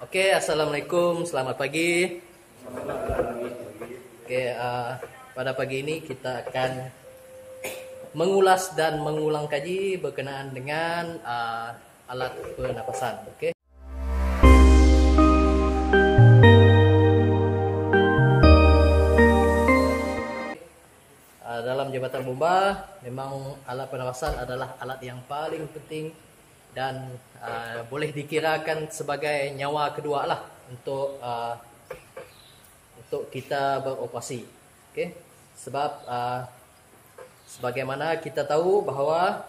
Oke, assalamualaikum, selamat pagi. Oke, pada pagi ini kita akan mengulas dan mengulang kaji berkenaan dengan alat pernapasan. Oke. Dalam jabatan bomba, memang alat pernapasan adalah alat yang paling penting dan boleh dikirakan sebagai nyawa kedua lah untuk kita beroperasi. Okay? Sebab sebagaimana kita tahu bahawa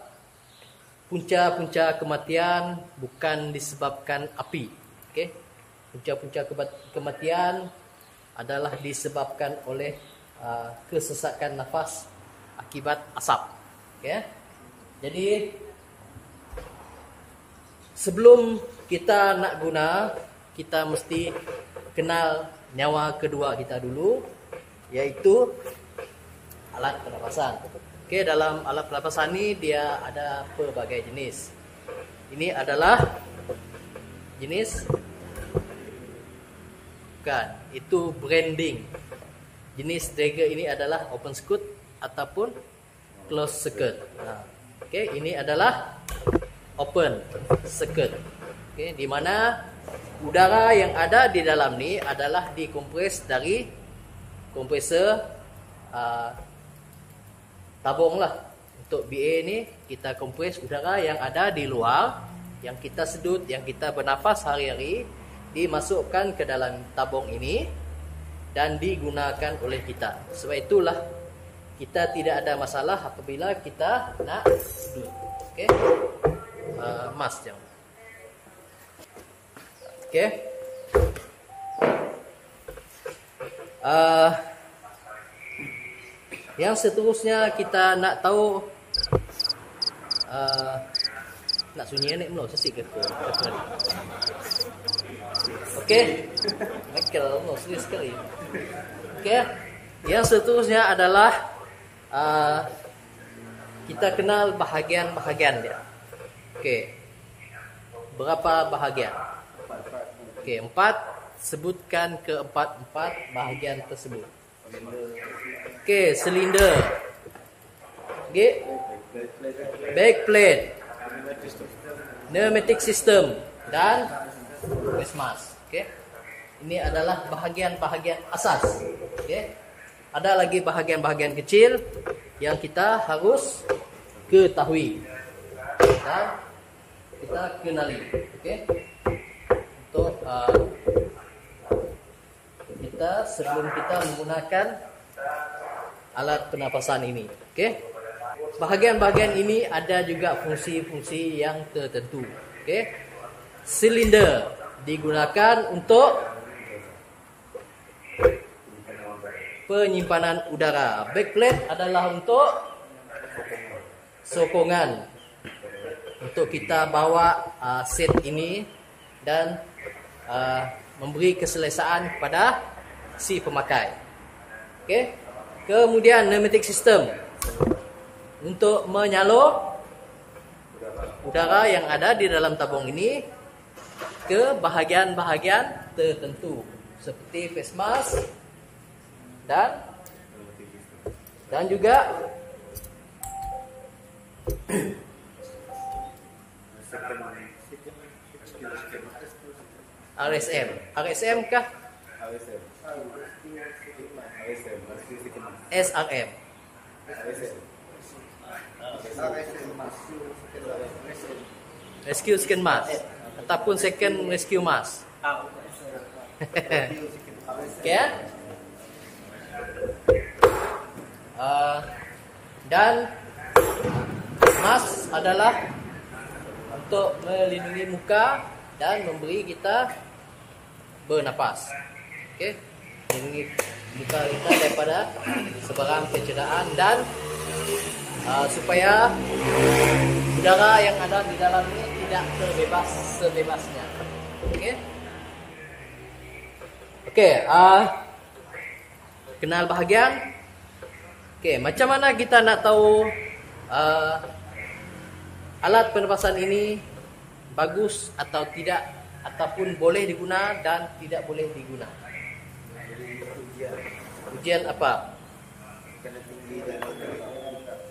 punca-punca kematian bukan disebabkan api. Okay? Punca-punca kematian adalah disebabkan oleh kesesakan nafas akibat asap. Okay? Jadi sebelum kita nak guna, kita mesti kenal nyawa kedua kita dulu, yaitu alat pernapasan. Okey, dalam alat pernapasan ni dia ada pelbagai jenis. Ini adalah jenis bukan, itu branding. Jenis Draeger ini adalah open circuit ataupun closed circuit. Okey, ini adalah open circuit. Okay, di mana udara yang ada di dalam ni adalah dikompres dari kompresor tabung lah. Untuk BA ni kita kompres udara yang ada di luar, yang kita sedut, yang kita bernafas hari-hari, dimasukkan ke dalam tabung ini dan digunakan oleh kita. Sebab itulah kita tidak ada masalah apabila kita nak sedut. Okey. Mask jom. Okey. Yang seterusnya kita nak tahu nak sunyi ni mula sesik ke apa. Okey. Michael mula serius sekali. Okey. Yang seterusnya adalah kita kenal bahagian-bahagian dia. Okey. Berapa bahagian? Okey, 4. Sebutkan keempat-empat bahagian tersebut. Okey, silinder. Okey. Backplate. Pneumatic system dan gas mask. Okey. Ini adalah bahagian-bahagian asas. Okey. Ada lagi bahagian-bahagian kecil yang kita harus ketahui dan kita kenali. Okey. Untuk kita sebelum kita menggunakan alat pernapasan ini. Okey. Bahagian-bahagian ini ada juga fungsi-fungsi yang tertentu. Okey. Silinder digunakan untuk penyimpanan udara. Backplate adalah untuk sokongan untuk kita bawa set ini dan memberi keselesaan kepada si pemakai. Okey. Kemudian pneumatic system untuk menyalur udara yang ada di dalam tabung ini ke bahagian-bahagian tertentu seperti face mask dan juga RSM. RSM kah? SRM. Rescue second mask ataupun second rescue mask. Okey. Dan mask adalah untuk melindungi muka dan memberi kita bernapas. Okey. Melindungi muka kita daripada sebarang kecederaan dan supaya udara yang ada di dalam ini tidak terbebas sebebasnya. Okey. Okey, kenal bahagian. Okey, macam mana kita nak tahu alat pernapasan ini bagus atau tidak ataupun boleh diguna dan tidak boleh diguna. Ujian apa?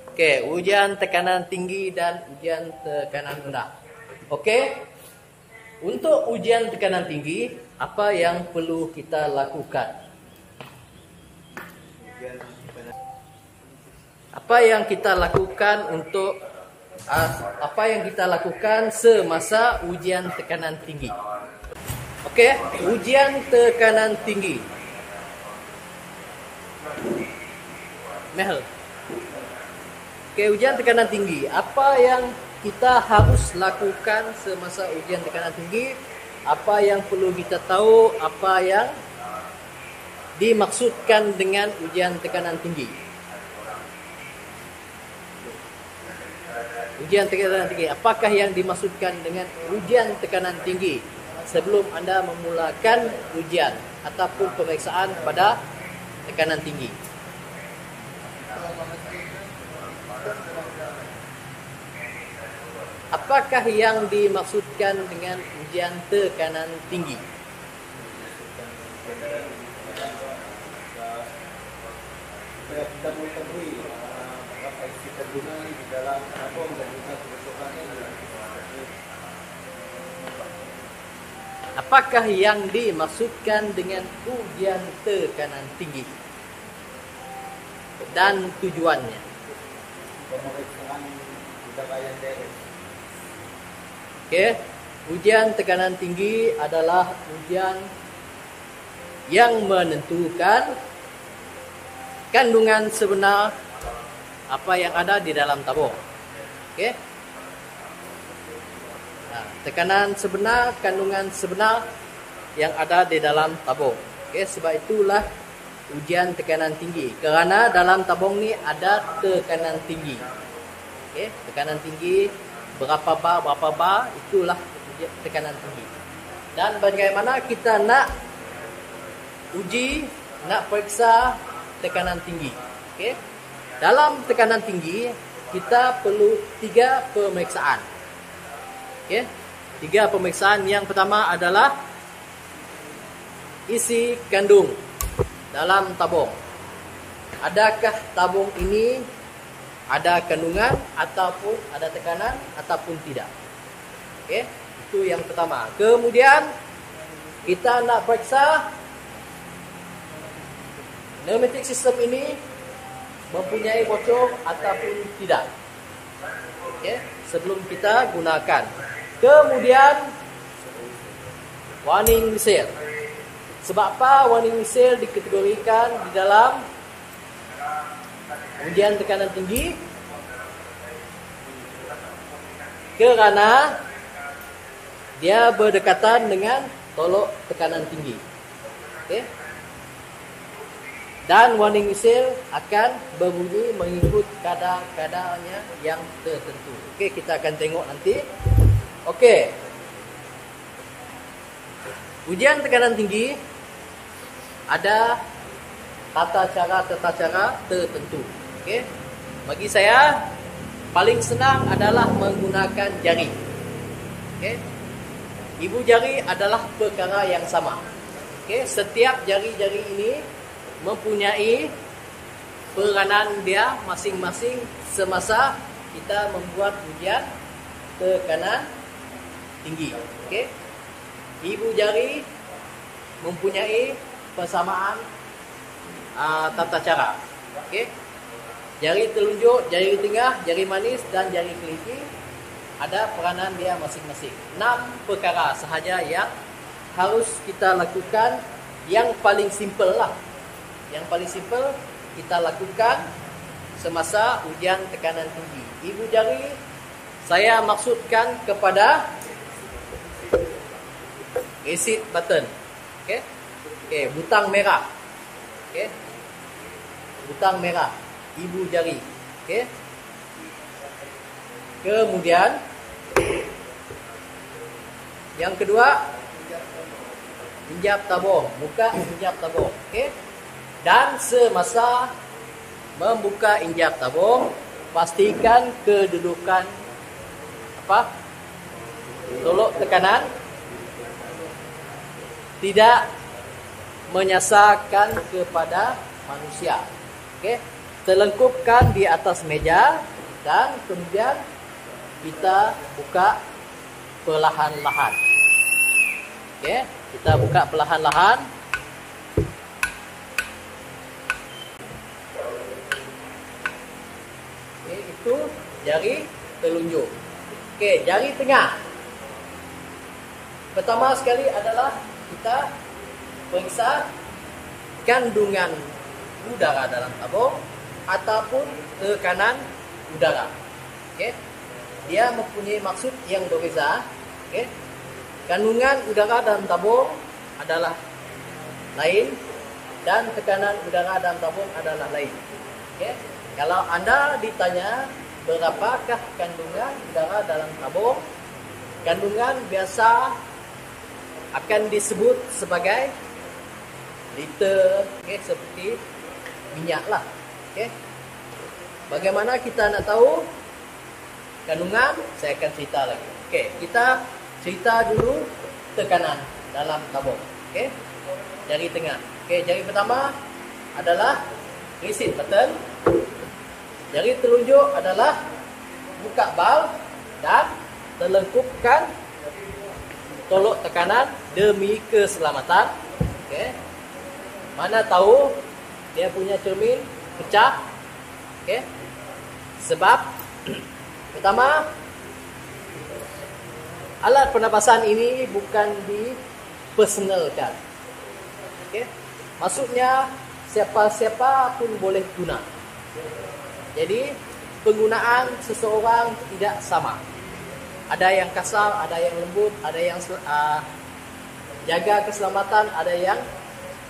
Okey, ujian tekanan tinggi dan ujian tekanan rendah. Okey. Untuk ujian tekanan tinggi, apa yang perlu kita lakukan? Apa yang kita lakukan untuk apa yang kita lakukan semasa ujian tekanan tinggi? Okey, ujian tekanan tinggi. Mehel. Okey, ujian tekanan tinggi. Apa yang kita harus lakukan semasa ujian tekanan tinggi? Apa yang perlu kita tahu? Apa yang dimaksudkan dengan ujian tekanan tinggi? Ujian tekanan tinggi. Apakah yang dimaksudkan dengan ujian tekanan tinggi sebelum anda memulakan ujian ataupun pemeriksaan pada tekanan tinggi? Apakah yang dimaksudkan dengan ujian tekanan tinggi? Kita mengetahui apa yang kita guna di dalam tabung dan juga kebutuhannya. Apakah yang dimaksudkan dengan ujian tekanan tinggi dan tujuannya? Pemeriksaan udara yang direct. Okey, ujian tekanan tinggi adalah ujian yang menentukan kandungan sebenar apa yang ada di dalam tabung. Okey. Nah, tekanan sebenar, kandungan sebenar yang ada di dalam tabung. Okey, sebab itulah ujian tekanan tinggi. Kerana dalam tabung ni ada tekanan tinggi. Okey, tekanan tinggi berapa bar, itulah tekanan tinggi. Dan bagaimana kita nak uji, nak periksa tekanan tinggi? Okey. Dalam tekanan tinggi kita perlu 3 pemeriksaan. Okey. 3 pemeriksaan. Yang pertama adalah isi kandung dalam tabung. Adakah tabung ini ada kandungan ataupun ada tekanan ataupun tidak? Okey, itu yang pertama. Kemudian kita nak periksa pneumatic system ini mempunyai bocor ataupun tidak. Okey, sebelum kita gunakan. Kemudian warning whistle. Sebab apa warning whistle dikategorikan di dalam ujian tekanan tinggi? Kerana dia berdekatan dengan tolok tekanan tinggi. Okey. Dan warning whistle akan berbunyi mengikut kadar-kadarnya yang tertentu. Okey, kita akan tengok nanti. Okey. Ujian tekanan tinggi ada tata cara tertentu. Okey. Bagi saya paling senang adalah menggunakan jari. Okey. Ibu jari adalah perkara yang sama. Okey, setiap jari-jari ini mempunyai peranan dia masing-masing semasa kita membuat ujian tekanan tinggi. Okey. Ibu jari mempunyai persamaan tata cara. Okey. Jari telunjuk, jari tengah, jari manis dan jari kelingking ada peranan dia masing-masing. 6 perkara sahaja yang harus kita lakukan. Yang paling simple lah. Yang paling simple kita lakukan semasa ujian tekanan tinggi. Ibu jari saya maksudkan kepada reset button. Okey. Okey, butang merah. Okey. Butang merah ibu jari. Okey. Kemudian yang kedua, injap tabung, buka injap tabung. Okey. Dan semasa membuka injap tabung, pastikan kedudukan apa? Tolok tekanan tidak menyasarkan kepada manusia. Okey, terlengkupkan di atas meja dan kemudian kita buka perlahan-lahan. Okey, kita buka perlahan-lahan. Okey, itu jari telunjuk. Okey, jari tengah. Pertama sekali adalah kita periksa kandungan udara dalam tabung ataupun tekanan udara. Okey. Dia mempunyai maksud yang berbeza. Okey. Kandungan udara dalam tabung adalah lain dan tekanan udara dalam tabung adalah lain. Okey. Kalau anda ditanya berapakah kandungan udara dalam tabung, kandungan biasa akan disebut sebagai liter, okay, seperti minyak lah. Okay. Bagaimana kita nak tahu kandungan? Saya akan cerita lagi. Okay, kita cerita dulu tekanan dalam tabung. Okay. Jari tengah. Okay, jari pertama adalah reset button. Jari telunjuk adalah buka valve dan terlengkupkan tolok tekanan demi keselamatan. Okay. Mana tahu dia punya cermin pecah. Okay. Sebab pertama, alat pernafasan ini bukan dipersonalkan. Okay. Maksudnya siapa-siapa pun boleh guna. Jadi penggunaan seseorang tidak sama. Ada yang kasar, ada yang lembut, ada yang jaga keselamatan, ada yang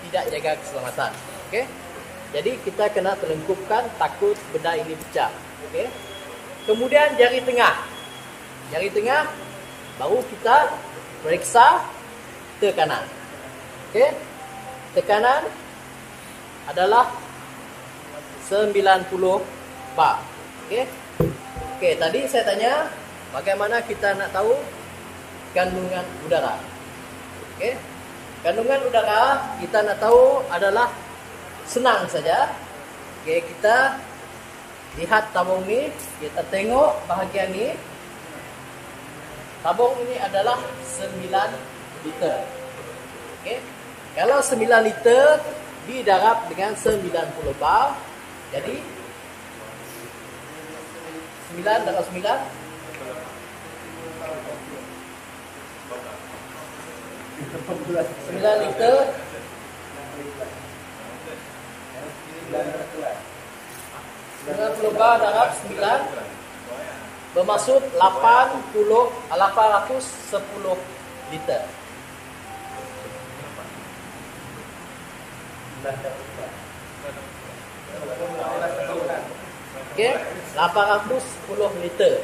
tidak jaga keselamatan. Okey. Jadi kita kena terlengkupkan, takut benda ini pecah. Okey. Kemudian jari tengah. Jari tengah baru kita periksa tekanan. Okey. Tekanan adalah 90 bar. Okey. Okey, tadi saya tanya bagaimana kita nak tahu kandungan udara? Okey. Kandungan udara kita nak tahu adalah senang saja. Okey, kita lihat tabung ni, kita tengok bahagian ni. Tabung ini adalah 9 liter. Okey. Kalau 9 liter didarab dengan 90 bar, jadi 9 darab 9 9 liter 90 bar darab 9 bermaksud 810 liter. Okey, 810 liter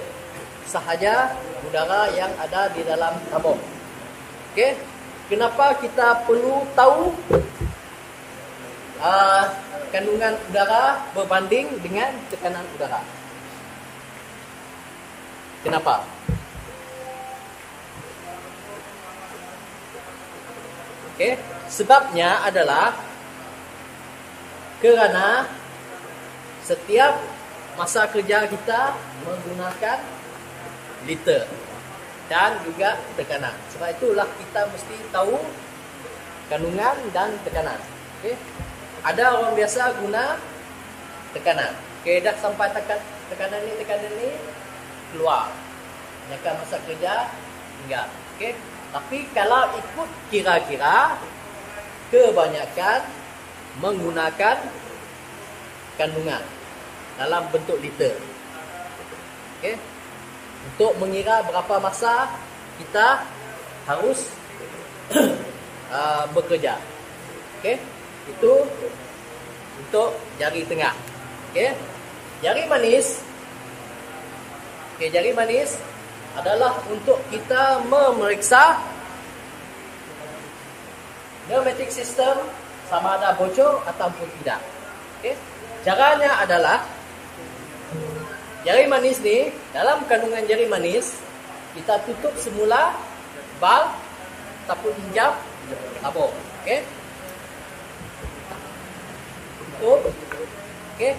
sahaja udara yang ada di dalam tabung. Okey, kenapa kita perlu tahu kandungan udara berbanding dengan tekanan udara? Kenapa? Okey, sebabnya adalah kerana setiap masa kerja kita menggunakan liter dan juga tekanan. Sebab itulah kita mesti tahu kandungan dan tekanan. Okey. Ada orang biasa guna tekanan. Okey, dah sampai tekanan ni keluar. Jika masa kerja enggak. Okey. Tapi kalau ikut kira-kira, kebanyakan menggunakan kandungan dalam bentuk liter. Okey. Untuk mengira berapa masa kita harus bekerja. Okey. Itu untuk jari tengah. Okey. Jari manis. Okey, jari manis adalah untuk kita memeriksa pneumatic system sama ada bocor ataupun tidak. Okey. Caranya adalah jari manis ni, dalam kandungan jari manis kita tutup semula valve ataupun hijab tabung. Okey. Tutup. Okey.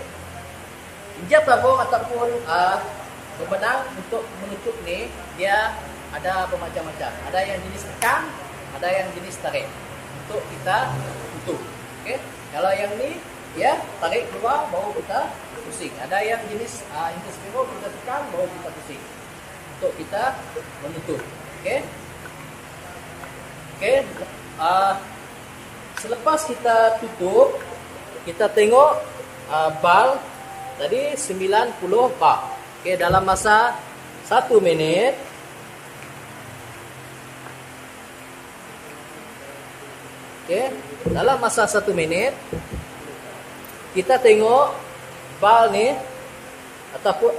Injap tabung ataupun bebenang untuk menutup ni dia ada bermacam-macam. Ada yang jenis tekan, ada yang jenis tarik untuk kita tutup. Okey. Kalau yang ni ya tarik keluar baru kita pusing. Ada yang jenis interspiro kita tekan baru kita pusing. Untuk kita menutup. Okey. Okey. Selepas kita tutup, kita tengok bal tadi 90 bar. Okey, dalam masa 1 minit okey, dalam masa 1 minit kita tengok bal ni ataupun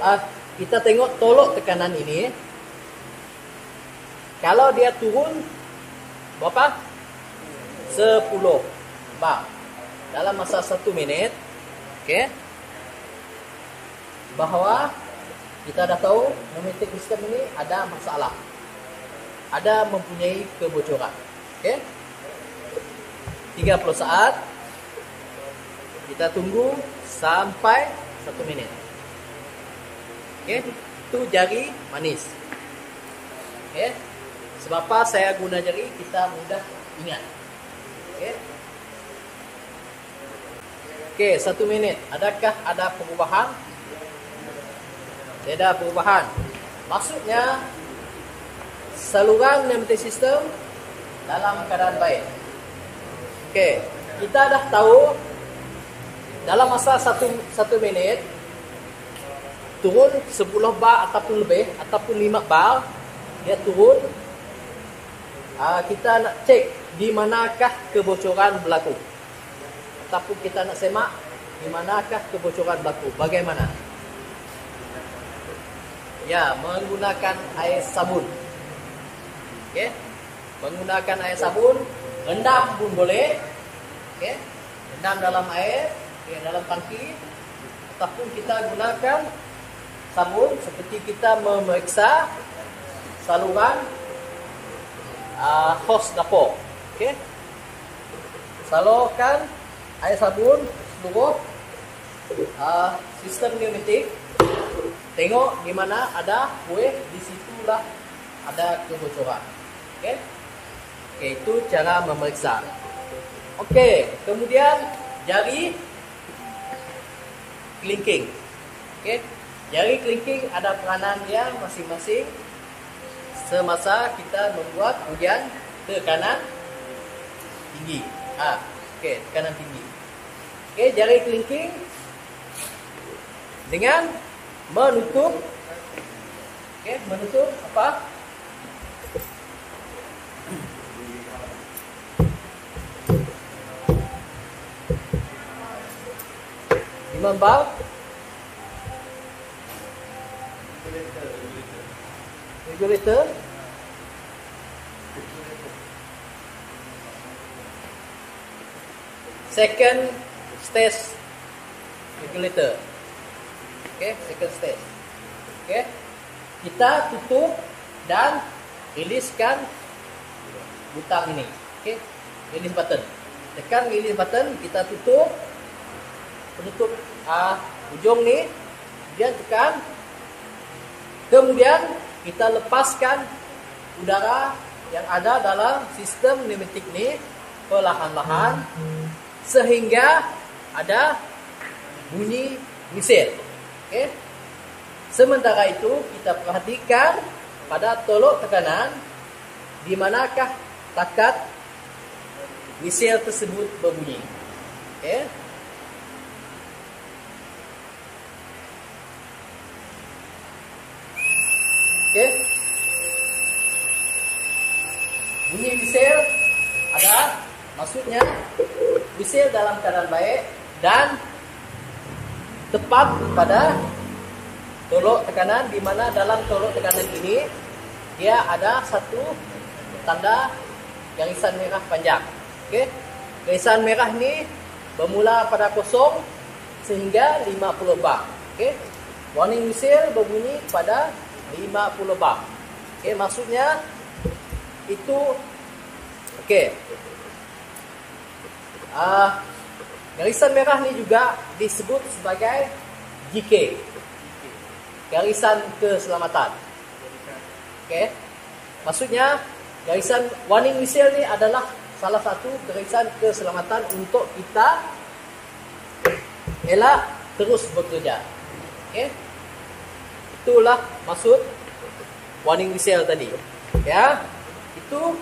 kita tengok tolok tekanan ini. Kalau dia turun berapa? 10 bar dalam masa 1 minit. Okey. Bahawa kita dah tahu pneumatic system ini ada masalah. Ada mempunyai kebocoran. Okey. 30 saat. Kita tunggu sampai 1 minit. Okey, itu jari manis. Okey. Sebab apa saya guna jari, kita mudah ingat. Okey. Okey, 1 minit. Adakah ada perubahan? Tidak ada perubahan. Maksudnya saluran pneumatic system dalam keadaan baik. Okey, kita dah tahu dalam masa 1 minit turun 10 bar ataupun lebih ataupun 5 bar dia turun. Kita nak cek di manakah kebocoran berlaku. Ataupun kita nak semak di manakah kebocoran berlaku. Bagaimana? Ya, menggunakan air sabun. Okey. Menggunakan air sabun, rendam pun boleh. Okey. Rendam dalam air, dalam tangki, ataupun kita gunakan sabun seperti kita memeriksa saluran hos dapur. Okey. Salurkan air sabun seluruh sistem pneumatik. Tengok di mana ada buih, di situlah ada kebocoran. Okey. Okey, itu cara memeriksa. Okey, kemudian jari clinking. Okey. Jari clinking ada peranan dia masing-masing semasa kita membuat ujian tekanan tinggi. Okey, tekanan tinggi. Okey, jari clinking dengan menutup. Okey, menutup apa? Membal regulator second stage regulator. Okey, second stage. Okey. Kita tutup dan riliskan butang ini. Okey. Release button. Tekan release button, kita tutup. Penutup ujung ni, kemudian tekan. Kemudian kita lepaskan udara yang ada dalam sistem pneumatik ni perlahan-lahan sehingga ada bunyi whistle. Okey. Sementara itu kita perhatikan pada tolok tekanan di manakah takat whistle tersebut berbunyi. Okey. Okey. Bunyi whistle ada, maksudnya whistle dalam keadaan baik dan tepat pada tolok tekanan, di mana dalam tolok tekanan ini dia ada satu tanda garisan merah panjang. Okey. Garisan merah ni bermula pada kosong sehingga 50 bar. Okey. Warning whistle berbunyi pada 50 bar. Okey, maksudnya itu Okey. Garisan merah ni juga disebut sebagai GK. Garisan keselamatan. Okey. Maksudnya garisan warning whistle ni adalah salah satu garisan keselamatan untuk kita elak terus bekerja. Okey. Itulah maksud warning whistle tadi. Ya. Itu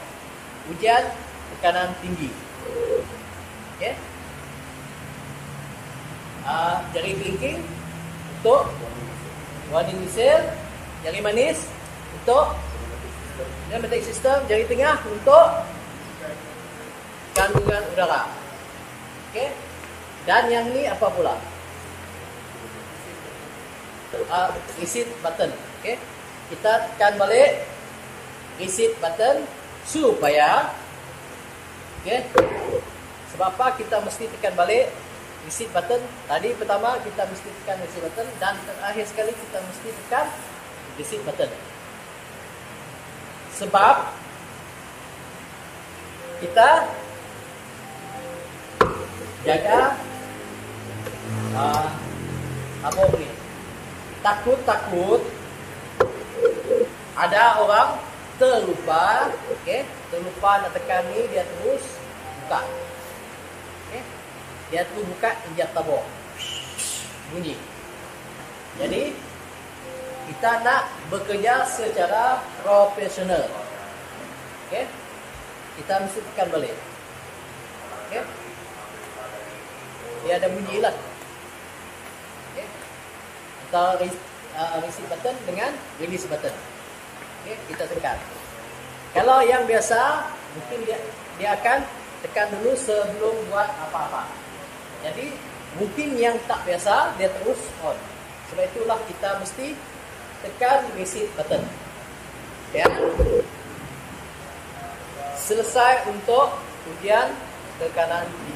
ujian tekanan tinggi. Okey. Jari kelingking untuk warning whistle, jari manis untuk pneumatic system, jari tengah untuk kandungan udara. Okey. Dan yang ni apa pula? Reset button. Okey. Kita tekan balik reset button supaya sebab apa kita mesti tekan balik reset button? Tadi pertama kita mesti tekan reset button dan terakhir sekali kita mesti tekan reset button. Sebab kita jaga apa ni? Takut ada orang terlupa, terlupa nak tekan ni, dia terus buka. Dia terus buka injak tabung. Bunyi. Jadi kita nak bekerja secara profesional. Kita mesti tekan balik. Dia ada bunyi lah. Antara reset button dengan release button. Kita tekan. Kalau yang biasa, mungkin dia akan tekan dulu sebelum buat apa-apa. Jadi mungkin yang tak biasa, dia terus on. Sebab itulah kita mesti tekan reset button. Ya. Selesai untuk ujian tekanan tinggi.